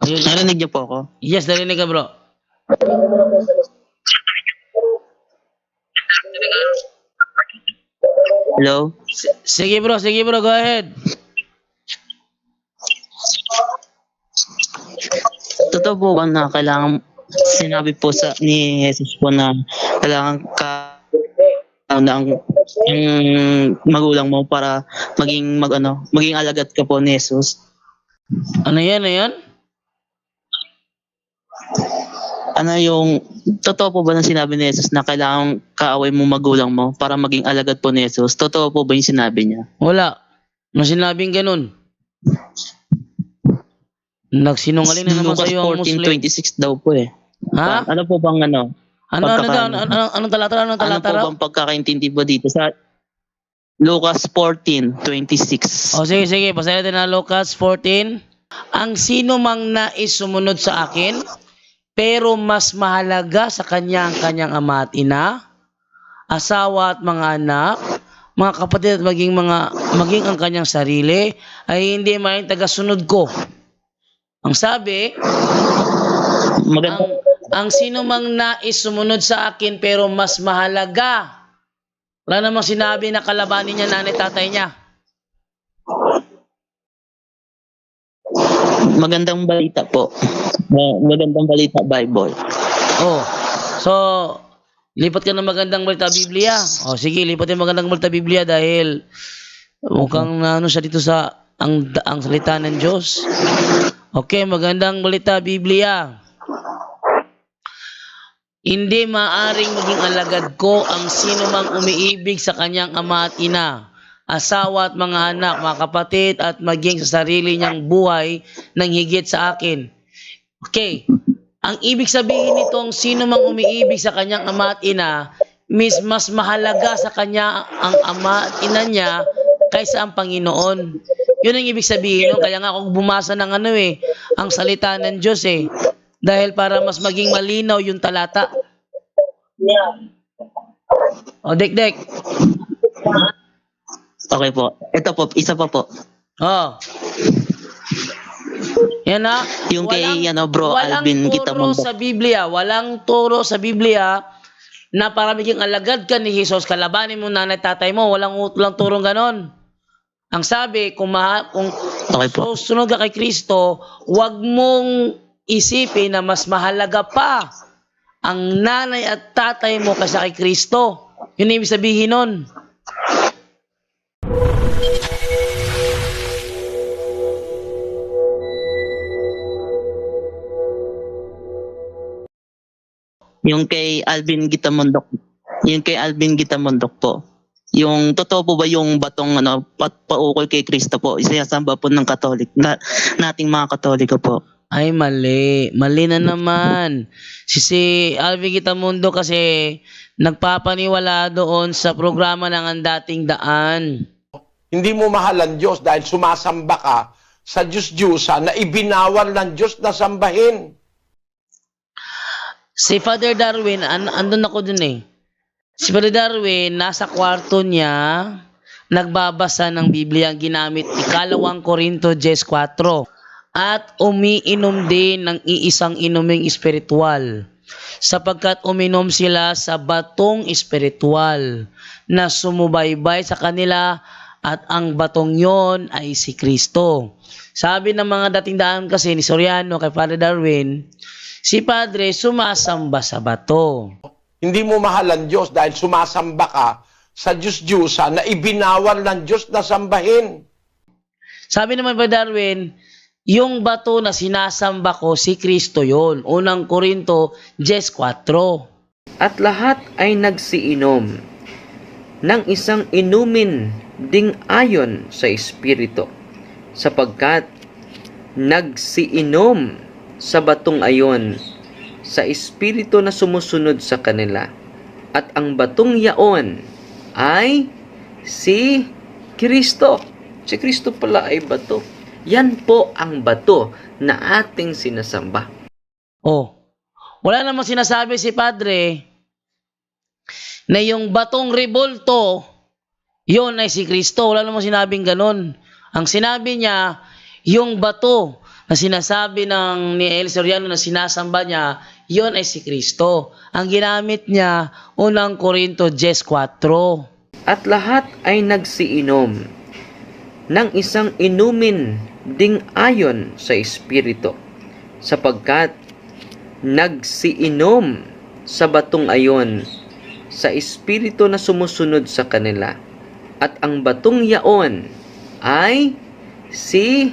Ayun. Narinig niyo po ako? Yes, narinig ka, bro. Hello? Sige, bro. Sige, bro. Go ahead. Totoo po ba na kailangan, sinabi po ni Jesus po na kailangan ka na ang magulang mo para maging alagad ka po ni Jesus? Ano yan? Ano yung, totoo po ba na sinabi ni Jesus na kailangan kaaway mo magulang mo para maging alagad po ni Jesus? Totoo po ba yung sinabi niya? Wala. Ano sinabing ganun? Nagsinungaling na naman Lucas sa'yo ang Muslim. 14:26 daw po eh. Ha? Ano po bang Anong talata? Ano po bang pagkakaintindi po dito sa Lucas 14:26? O sige. Basahin natin na Lucas 14. Ang sino mang nais sumunod sa akin, pero mas mahalaga sa kanyang ama at ina, asawa at mga anak, mga kapatid at maging ang kanyang sarili, ay hindi maging tagasunod ko. Ang sabi, ang sino mang nais sumunod sa akin pero mas mahalaga, wala namang sinabi na kalabanin niya nanay tatay niya. Magandang balita po. Magandang balita Bible. Oh. So, lipat ka ng magandang balita Biblia. Oh, sige, lipat yung magandang balita Biblia dahil mukhang siya dito sa ang salita ng Diyos. Okay, magandang balita Biblia. Hindi maaring maging alagad ko ang sino mang umiibig sa kanyang ama at ina, asawa at mga anak, mga kapatid at maging sa sarili niyang buhay nang higit sa akin. Okay, ang ibig sabihin nitong sino mang umiibig sa kanyang ama at ina, mas mahalaga sa kanya ang ama at ina niya kaysa ang Panginoon. Yun ang ibig sabihin nun. Kaya nga ako bumasa ng ang salita ng Diyos dahil para mas maging malinaw yung talata. O, Dek. Okay po. Ito po, isa pa po. Oh. Yan na. Yung kay bro Alvin Gitamundo. Walang turo sa Biblia na para maging alagad ka ni Jesus, kalabanin mo nanay tatay mo. Walang turong ganon. Ang sabi, kung susunod ka kay Kristo, huwag mong isipin na mas mahalaga pa ang nanay at tatay mo kaysa kay Kristo. Yun ang ibig sabihin nun. Yung kay Alvin Gitamondok po. Yung totoo po ba yung batong paukol kay Kristo po, isinasamba po ng Katolik, nating mga Katoliko po? Ay, mali. Mali na naman. Si Alvin Gitamundo kasi nagpapaniwala doon sa programa ng Ang Dating Daan. Hindi mo mahal ang Diyos dahil sumasamba ka sa Diyos-Diyusa na ibinawal ng Diyos na sambahin. Si Father Darwin, andun ako dun Si Father Darwin, nasa kwarto niya, nagbabasa ng Biblia, ang ginamit 2 Corinto 10:4. At umiinom din ng iisang inuming espiritual, sapagkat uminom sila sa batong espiritual na sumubaybay sa kanila at ang batong yon ay si Kristo. Sabi ng mga dating daan kasi ni Soriano kay Father Darwin, si Padre sumasamba sa bato. Hindi mo mahal ang Diyos dahil sumasamba ka sa Diyos-Diyusa na ibinawal ng Diyos na sambahin. Sabi naman pa Darwin, yung bato na sinasamba ko, si Kristo yon. 1 Corinto 10:4. At lahat ay nagsiinom ng isang inumin ding ayon sa Espiritu, sapagkat nagsiinom sa batong ayon sa Espiritu na sumusunod sa kanila. At ang batong yaon ay si Kristo. Si Kristo pala ay bato. Yan po ang bato na ating sinasamba. Oh, wala namang sinasabi si Padre na yung batong rebolto, yon ay si Kristo. Wala namang sinabing ganun. Ang sinabi niya, yung bato na sinasabi ni El Soriano na sinasamba niya, yon ay si Kristo. Ang ginamit niya, unang Korinto 10:4. At lahat ay nagsiinom ng isang inumin ding ayon sa Espiritu, sapagkat nagsiinom sa batong ayon sa Espiritu na sumusunod sa kanila. At ang batong yaon ay si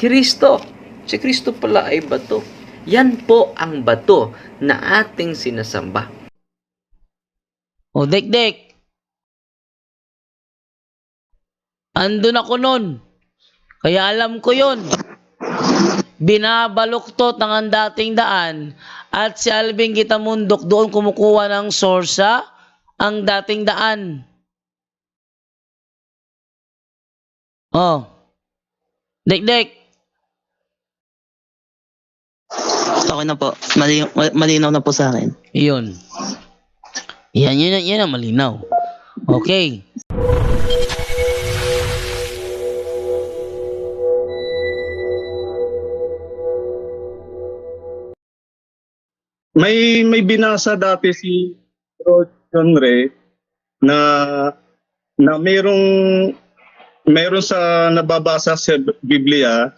Kristo. Si Kristo pala ay bato. Yan po ang bato na ating sinasamba. O dek, andun ako nun. Kaya alam ko yon. Binabaluktot ng ang dating daan at si Alvin Gitamundok doon kumukuha ng source sa ang dating daan. Oh. Dek. Okay na po. Malinaw na po sa akin. Iyon. Yan ang malinaw. Okay. May binasa dati si John Ray na mayroong sa nababasa sa Biblia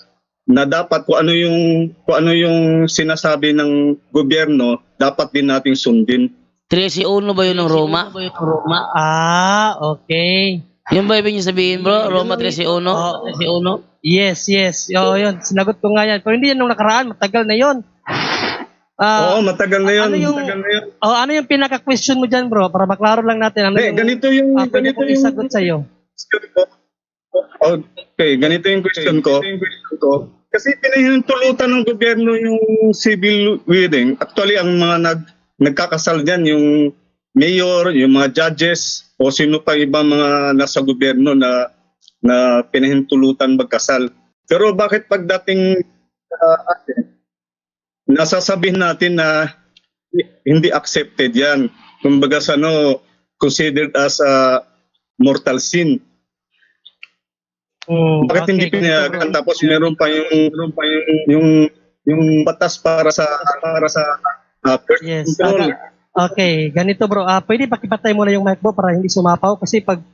na dapat kung ano yung sinasabi ng gobyerno, dapat din nating sundin. 13:1 ba yun ng Roma? Okay. Yun ba ibig niyo sabihin, bro? Roma 13:1? Oh, 13:1? Yes. Oo, yun. Sinagot ko nga yan. Pero hindi yan nung nakaraan. Matagal na yun. Oo, matagal na yun. Ano yung pinaka-question mo dyan, bro? Para maklaro lang natin. Ganito yung isagot sa'yo. Okay, ganito yung question ko. Kasi pinahintulutan ng gobyerno yung civil wedding. Actually, ang mga nagkakasal dyan, yung mayor, yung mga judges, o sino pa ibang mga nasa gobyerno na pinahintulutan magkasal. Pero bakit pagdating atin, nasasabihin natin na hindi accepted yan. Kumbaga considered as a mortal sin. Bakit hindi pinayagan? Tapos meron pa yung batas para sa birth control. Okay, ganito bro. Pwede pakipatay mo na yung mic mo para hindi sumapaw kasi pag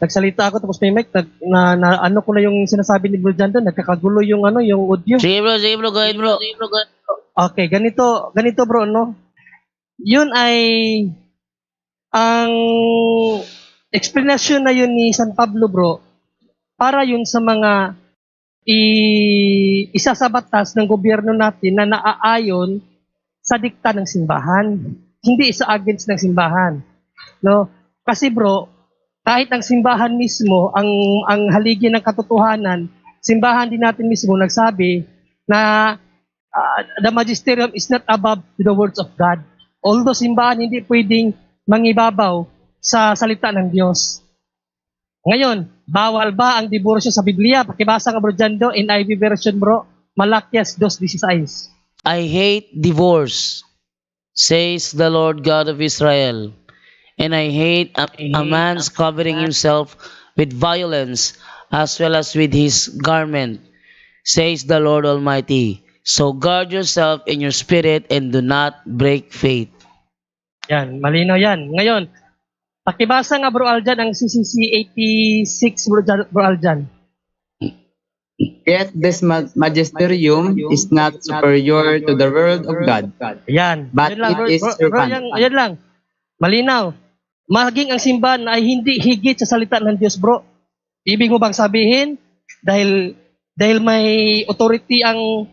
nagsalita ako tapos may mic ano ko na yung sinasabi ni Bro Jan doon, nagkakagulo yung yung audio. Sige bro, go ahead bro. Okay, ganito bro, no? Yun ay ang explanation na yun ni San Pablo bro, para yun sa mga isa sa batas ng gobyerno natin na naaayon sa dikta ng simbahan. Hindi isa against ng simbahan. No? Kasi bro, kahit ang simbahan mismo, ang haligi ng katotohanan, simbahan din natin mismo nagsabi na the magisterium is not above the words of God. Although simbahan hindi pwedeng mangibabaw sa salita ng Diyos. Ngayon, bawal ba ang diborsyo sa Biblia? Pakibasa nga bro dyan do, NIV version bro, Malakias 2:16. I hate divorce, says the Lord God of Israel, and I hate a man's covering himself with violence as well as with his garment, says the Lord Almighty. So guard yourself in your spirit and do not break faith. Yan, malinaw yan. Ngayon, pakibasa nga bro Aljan ang CCC 86 bro Aljan. Yet this magisterium is not superior to the word of God. Yan. But Yan lang, it is servant. Yan lang. Malinaw. Maging ang simbahan ay hindi higit sa salita ng Diyos, bro. Ibig mo bang sabihin dahil may authority ang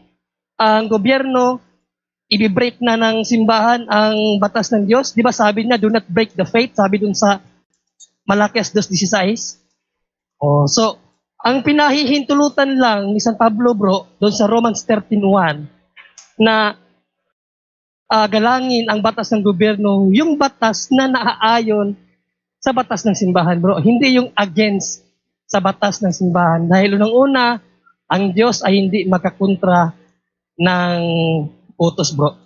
gobyerno, i-break na ng simbahan ang batas ng Diyos? Di ba sabi niya, do not break the faith, sabi dun sa Malakias 2:16. So, ang pinahihintulutan lang ni San Pablo, bro, doon sa Romans 13:1, na galangin ang batas ng gobyerno, yung batas na naaayon sa batas ng simbahan, bro. Hindi yung against sa batas ng simbahan. Dahil unang-una, ang Diyos ay hindi makakontra ng utos, bro.